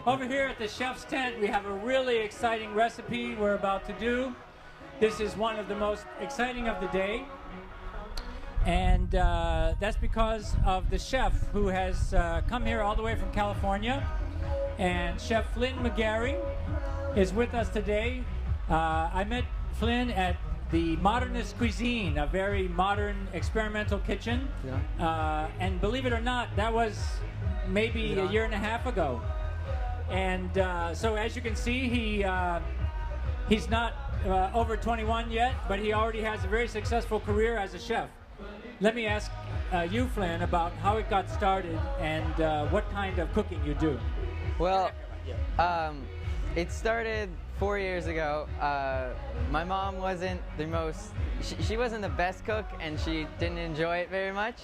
Over here at the chef's tent, we have a really exciting recipe we're about to do. This is one of the most exciting of the day. And that's because of the chef who has come here all the way from California. And Chef Flynn McGarry is with us today. I met Flynn at the Modernist Cuisine, a very modern experimental kitchen. Yeah. And believe it or not, that was maybe a year and a half ago. And so as you can see, he's not over 21 yet, but he already has a very successful career as a chef. Let me ask you, Flynn, about how it got started and what kind of cooking you do. Well, it started 4 years ago. My mom wasn't the most, she wasn't the best cook, and she didn't enjoy it very much.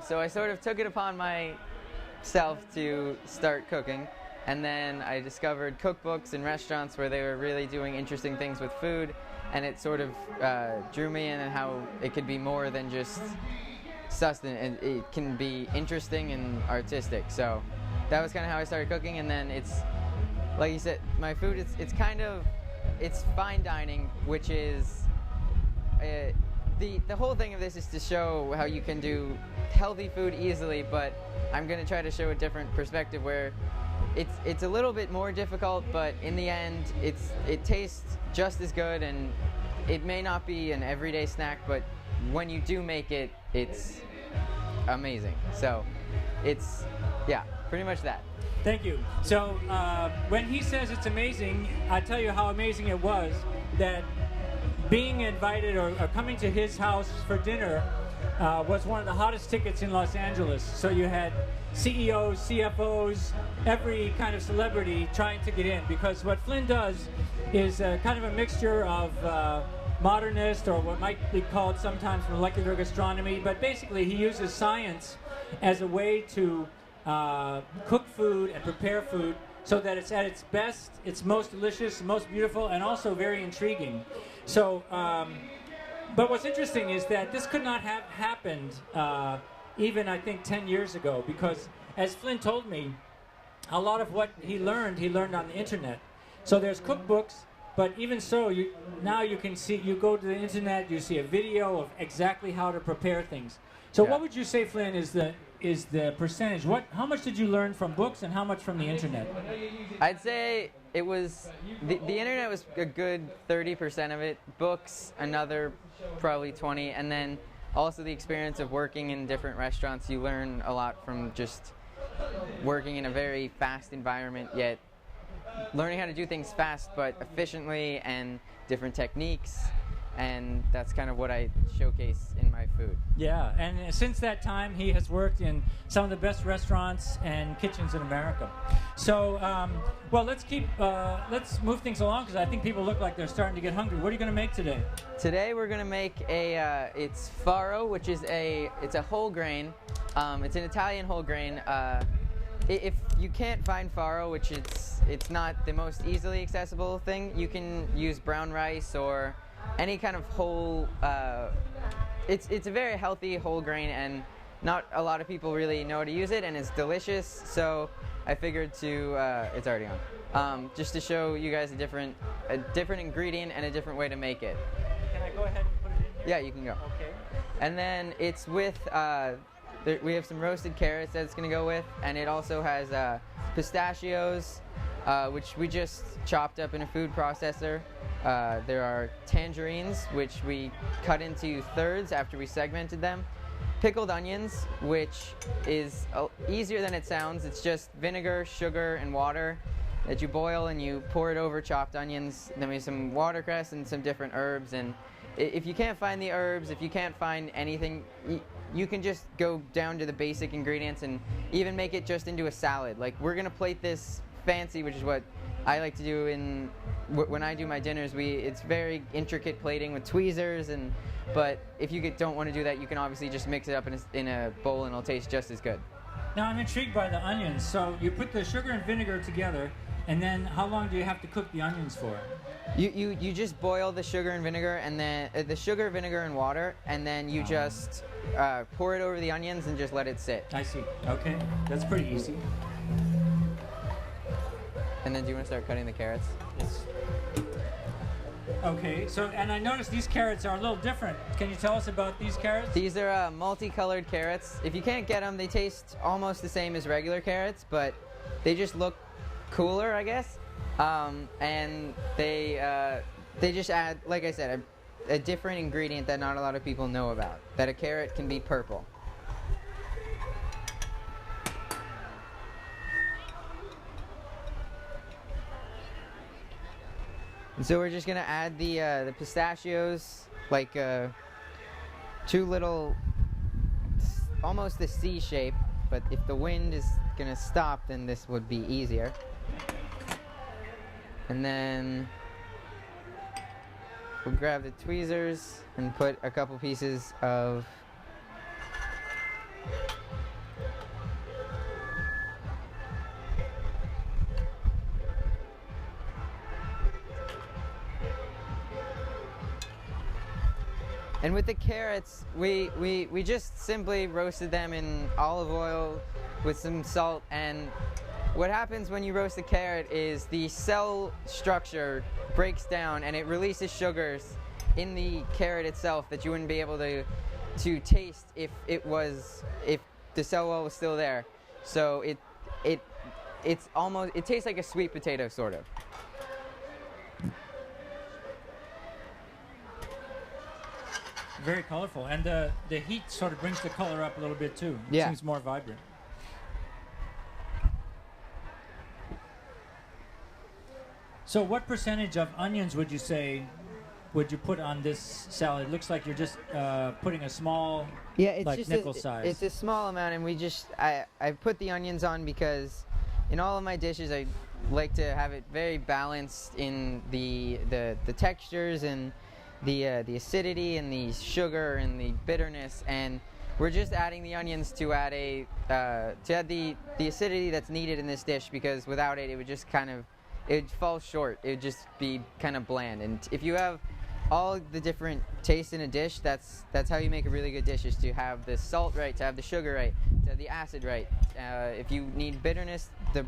So I sort of took it upon myself to start cooking. And then I discovered cookbooks in restaurants where they were really doing interesting things with food, and it sort of drew me in, and how it could be more than just sustenance, and it can be interesting and artistic. So that was kind of how I started cooking. And then it's, like you said, my food, it's fine dining, which is the whole thing of this is to show how you can do healthy food easily, but I'm going to try to show a different perspective where it's a little bit more difficult, but in the end it tastes just as good, and it may not be an everyday snack, but when you do make it, it's amazing. So it's, yeah, pretty much that. Thank you. So when he says it's amazing, I tell you how amazing it was that being invited or coming to his house for dinner was one of the hottest tickets in Los Angeles. So you had CEOs, CFOs, every kind of celebrity trying to get in, because what Flynn does is kind of a mixture of modernist, or what might be called sometimes molecular gastronomy, but basically he uses science as a way to cook food and prepare food so that it's at its best, it's most delicious, most beautiful, and also very intriguing. So, but what's interesting is that this could not have happened even, I think, 10 years ago, because as Flynn told me, a lot of what he learned on the internet. So there's cookbooks, but even so, now you can see, you go to the internet, you see a video of exactly how to prepare things. So what would you say, Flynn, is the percentage? How much did you learn from books and how much from the internet? I'd say it was, the internet was a good 30% of it, books another probably 20, and then also the experience of working in different restaurants. You learn a lot from just working in a very fast environment, yet learning how to do things fast but efficiently, and different techniques, and that's kind of what I showcase in my food. Yeah, and since that time he has worked in some of the best restaurants and kitchens in America. So, well, let's move things along, because I think people look like they're starting to get hungry. What are you going to make today? Today we're going to make it's farro, which is it's a whole grain. It's an Italian whole grain. If you can't find farro, which it's not the most easily accessible thing, you can use brown rice or any kind of whole. It's a very healthy whole grain, and not a lot of people really know how to use it, and it's delicious. So I figured it's already on, just to show you guys a different ingredient and a different way to make it. Can I go ahead and put it in here? Yeah, you can go. Okay. And then it's with we have some roasted carrots that it's going to go with, and it also has pistachios, which we just chopped up in a food processor. There are tangerines, which we cut into thirds after we segmented them. Pickled onions, which is easier than it sounds. It's just vinegar, sugar, and water that you boil, and you pour it over chopped onions. Then we have some watercress and some different herbs. And if you can't find the herbs, if you can't find anything, you can just go down to the basic ingredients and even make it just into a salad. Like, we're gonna plate this fancy, which is what I like to do when I do my dinners. It's very intricate plating with tweezers, but if you don't want to do that, you can obviously just mix it up in a bowl, and it'll taste just as good. Now I'm intrigued by the onions. So you put the sugar and vinegar together, and then how long do you have to cook the onions for? You just boil the sugar and vinegar, and then the sugar, vinegar, and water, and then you just pour it over the onions and just let it sit. I see. Okay, that's pretty easy. And then do you want to start cutting the carrots? Yes. Okay, so, and I noticed these carrots are a little different. Can you tell us about these carrots? These are multicolored carrots. If you can't get them, they taste almost the same as regular carrots, but they just look cooler, I guess. And they just add, like I said, a different ingredient that not a lot of people know about, that a carrot can be purple. And so we're just gonna add the pistachios, like two little, almost the C shape, but if the wind is gonna stop, then this would be easier. And then we'll grab the tweezers and put a couple pieces of And with the carrots, we just simply roasted them in olive oil with some salt. And what happens when you roast a carrot is the cell structure breaks down and it releases sugars in the carrot itself that you wouldn't be able to taste if the cell wall was still there. So it tastes like a sweet potato, sort of. Very colorful, and the heat sort of brings the color up a little bit too. It Yeah. seems more vibrant. So what percentage of onions would you say would you put on this salad? It looks like you're just putting a small, It's like just nickel size. It's a small amount, and I put the onions on because in all of my dishes I like to have it very balanced in the textures and the acidity and the sugar and the bitterness, and we're just adding the onions to add the acidity that's needed in this dish, because without it, it would just it'd fall short. It would just be kind of bland. And if you have all the different tastes in a dish, that's how you make a really good dish, is to have the salt right, to have the sugar right, to have the acid right. If you need bitterness, the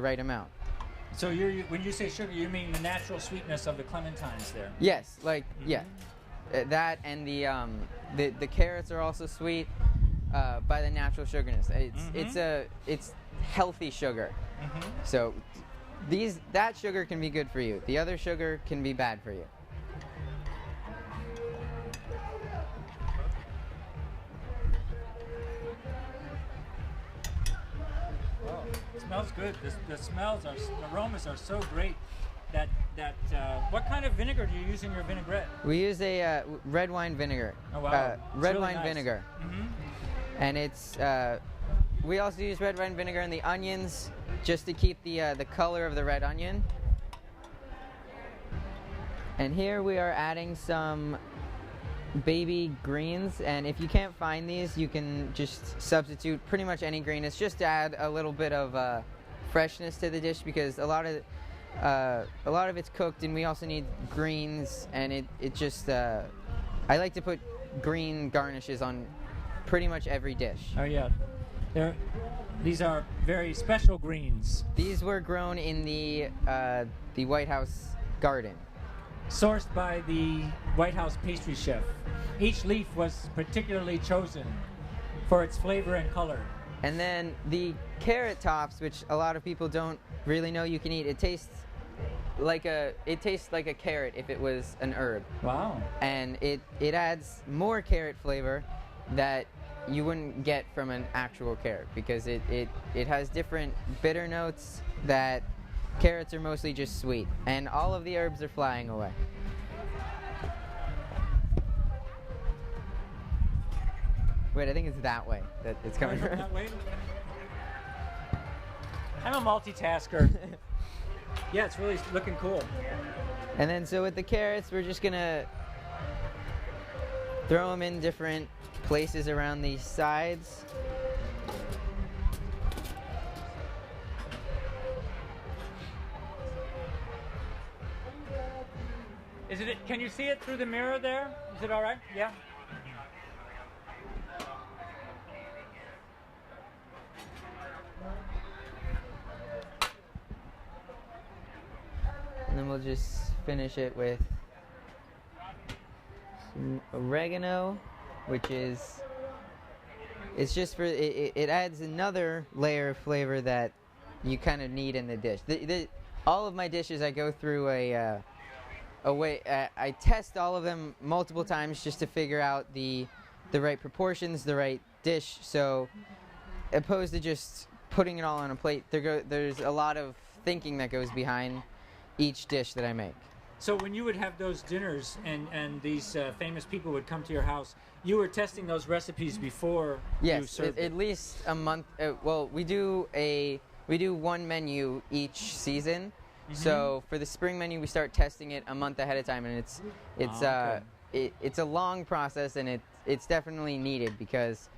right amount. So when you say sugar, you mean the natural sweetness of the clementines there? Yes, yeah, that, and the carrots are also sweet by the natural sugarness. It's healthy sugar. So that sugar can be good for you. The other sugar can be bad for you. Smells good. The aromas are so great. What kind of vinegar do you use in your vinaigrette? We use a red wine vinegar. Oh wow! Red really wine nice. vinegar. And it's we also use red wine vinegar in the onions just to keep the color of the red onion. And here we are adding some baby greens, and if you can't find these, you can just substitute pretty much any green. It's just to add a little bit of freshness to the dish, because a lot of it's cooked, and we also need greens, and it just I like to put green garnishes on pretty much every dish. Oh yeah, these are very special greens. These were grown in the White House garden. Sourced by the White House pastry chef. Each leaf was particularly chosen for its flavor and color. And then the carrot tops, which a lot of people don't really know you can eat, it tastes like a carrot if it was an herb. Wow. And it adds more carrot flavor that you wouldn't get from an actual carrot, because it has different bitter notes that carrots are mostly just sweet, and all of the herbs are flying away. Wait, I think it's that way that it's coming from. That way? I'm a multitasker. Yeah, it's really looking cool. And then so with the carrots, we're just gonna throw them in different places around these sides. Can you see it through the mirror there? Is it all right? Yeah. then we'll just finish it with some oregano, which is, it's just for, it adds another layer of flavor that you kind of need in the dish. All of my dishes, I go through a way, I test all of them multiple times just to figure out the right proportions, the right dish. So opposed to just putting it all on a plate, there's a lot of thinking that goes behind each dish that I make. So when you would have those dinners and these famous people would come to your house, you were testing those recipes before you served at least a month. Well, we do one menu each season. Mm-hmm. So for the spring menu, we start testing it a month ahead of time, and it's a long process, and it's definitely needed, because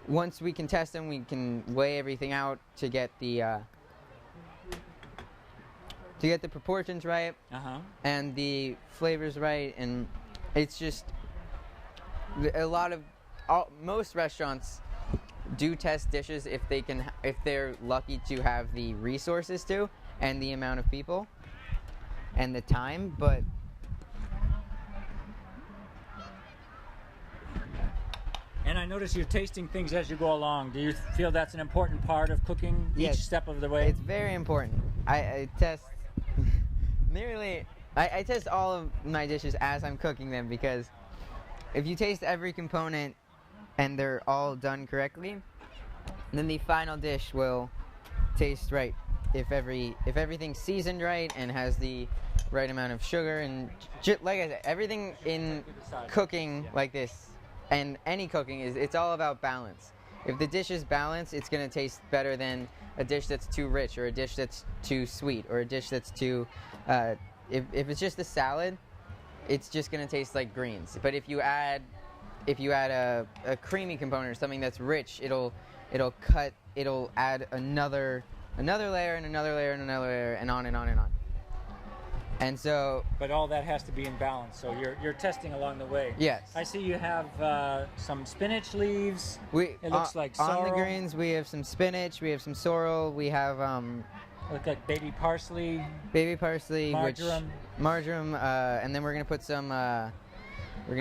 once we can test them, we can weigh everything out to get the proportions right, and the flavors right, and it's just most restaurants do test dishes if they're lucky to have the resources to, and the amount of people and the time, but and I notice you're tasting things as you go along. Do you feel that's an important part of cooking each step of the way? It's very important. I test I test all of my dishes as I'm cooking them, because if you taste every component and they're all done correctly, then the final dish will taste right. If everything's seasoned right and has the right amount of sugar, and like I said, everything in cooking like this, and any cooking, it's all about balance. If the dish is balanced, it's going to taste better than a dish that's too rich, or a dish that's too sweet, or a dish that's too if it's just a salad, it's just going to taste like greens. But if you add a creamy component or something that's rich, it'll add another layer and another layer and another layer, and on and on and on. And so, but all that has to be in balance. So you're testing along the way. Yes. I see you have some spinach leaves. It looks like sorrel. On the greens, we have some spinach. We have some sorrel. We have look like baby parsley. Marjoram, and then we're gonna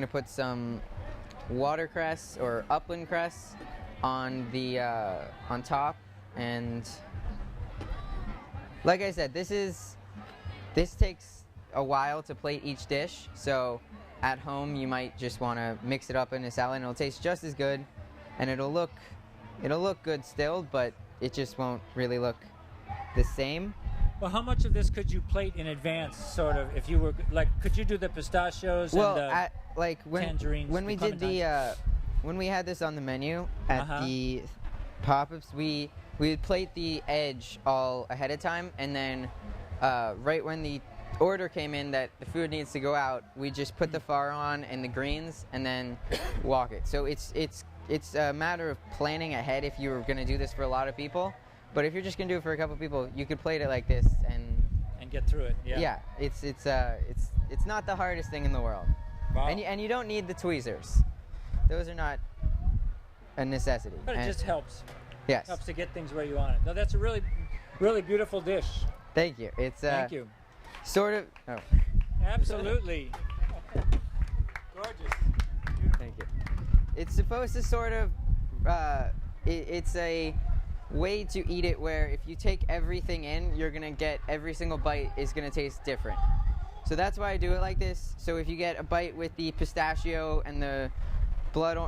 put some watercress or upland cress on the on top. And like I said, this takes a while to plate each dish, so at home you might just want to mix it up in a salad, and it'll taste just as good, and it'll look good still, but it just won't really look the same. Well, how much of this could you plate in advance, sort of, if you were, like, could you do the pistachios and the tangerines? When we did when we had this on the menu at the pop-ups, we would plate the edge all ahead of time, and then right when the order came in that the food needs to go out, we just put the far on and the greens, and then walk it. So it's a matter of planning ahead if you were going to do this for a lot of people. But if you're just going to do it for a couple people, you could plate it like this and get through it. Yeah. Yeah, it's not the hardest thing in the world. Wow. And you don't need the tweezers. Those are not a necessity. But it just helps. Yes. Helps to get things where you want it. No, that's a really, really beautiful dish. Thank you. It's Thank you. Sort of. Oh. Absolutely. Gorgeous. Beautiful. Thank you. It's supposed to sort of. It's a way to eat it where if you take everything in, you're gonna get every single bite is gonna taste different. So that's why I do it like this. So if you get a bite with the pistachio and the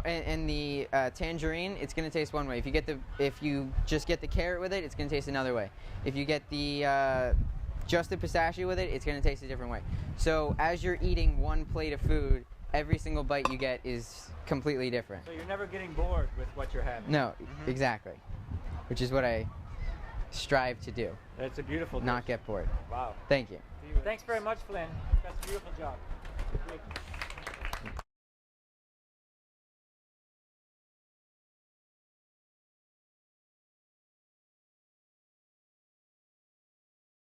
and the tangerine, it's gonna taste one way. If you just get the carrot with it, it's gonna taste another way. If you get the just the pistachio with it, it's gonna taste a different way. So as you're eating one plate of food, every single bite you get is completely different. So you're never getting bored with what you're having. No, exactly. Which is what I strive to do. That's a beautiful dish. Not get bored. Wow. Thank you. Thanks very much, Flynn. That's a beautiful job.